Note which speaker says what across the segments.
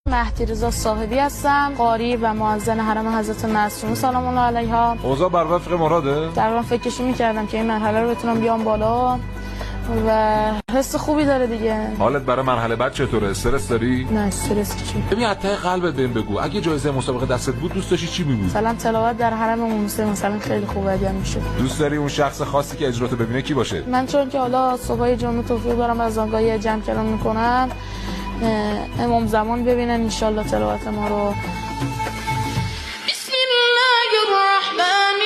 Speaker 1: مهدی رضا صاحبی هستم، قاری و مؤذن حرم حضرت معصومه سلام الله علیها.
Speaker 2: اوضاع بر وفق مراده؟
Speaker 1: در واقع فکرشو می‌کردم که این مرحله رو بتونم بیام بالا و حس خوبی داره دیگه.
Speaker 2: حالت برای مرحله بعد چطوره؟ استرس داری؟
Speaker 1: نه استرس چی؟
Speaker 2: ببین از ته قلبت بهم بگو اگه جایزه مسابقه دستت بود دوست داشتی چی می‌بود؟
Speaker 1: مثلا تلاوت در حرم موسی مثلا خیلی خوبه اگه میشه.
Speaker 2: دوست داری اون شخص خاصی که اجراتو ببینه کی باشه؟
Speaker 1: من چون که حالا صبحای جمعه توفیق دارم از آنگاهی جمع کلام میکنم، امام زمان ببینن ان شاء الله تلاوت ما رو. بسم الله الرحمن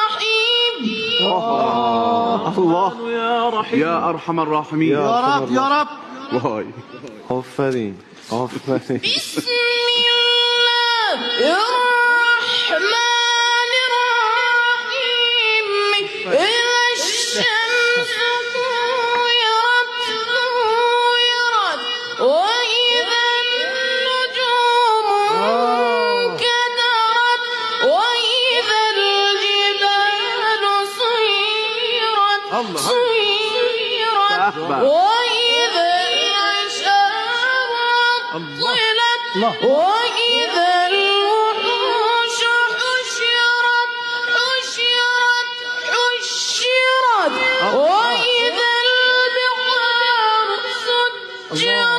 Speaker 1: الرحیم.
Speaker 3: الله یا رحیم یا ارحم الراحمین یا رب یا رب. وای آفرین آفرین.
Speaker 1: بسم الله الرحمن الرحیم. الشمس كورت وإذا النجوم انكدرت وإذا الجبال سيرت وإذا العشار عطلت وإذا الوحوش حشرت وإذا البحار سجرت.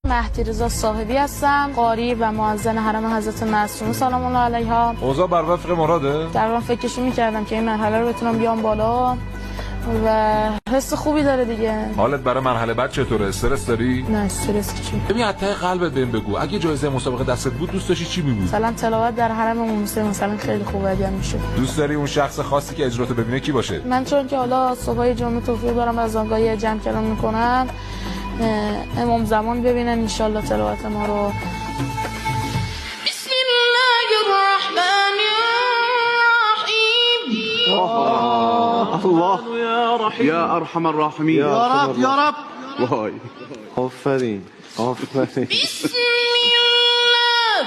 Speaker 1: مهدی رضا صاحبی هستم، قاری و مؤذن حرم حضرت معصومه سلام الله علیها.
Speaker 2: اوضاع بر وفق مراده؟
Speaker 1: در واقع فکرشو می‌کردم که این مرحله رو بتونم بیام بالا و حس خوبی داره دیگه.
Speaker 2: حالت برای مرحله بعد چطوره؟ استرس داری؟
Speaker 1: نه استرس چی؟
Speaker 2: ببین از ته قلبت بهم بگو اگه جایزه مسابقه دستت بود دوست داشتی چی می‌بود؟
Speaker 1: مثلا تلاوت در حرم موسی مثلا خیلی خوبه اگه میشه.
Speaker 2: دوست داری اون شخص خاصی که اجراتو ببینه کی باشه؟
Speaker 1: من چون که حالا صبحای جمعه توفیق دارم از آنگاهی جمع کلام میکنم، امام زمان ببینن ان شاء الله تلاوت ما رو. بسم الله الرحمن الرحیم.
Speaker 3: الله یا رحیم یا ارحم الراحمین یا رب یا رب. وای آفرین آفرین.
Speaker 1: بسم الله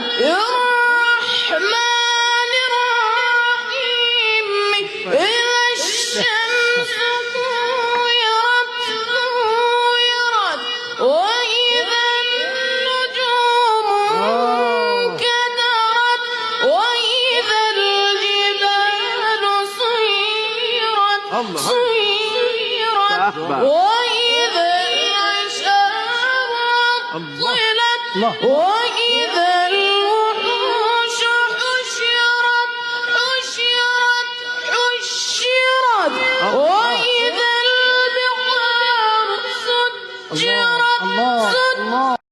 Speaker 1: الرحمن الرحیم. الشمس كورت وإذا النجوم انكدرت وإذا الجبال سيرت وإذا العشار عطلت وإذا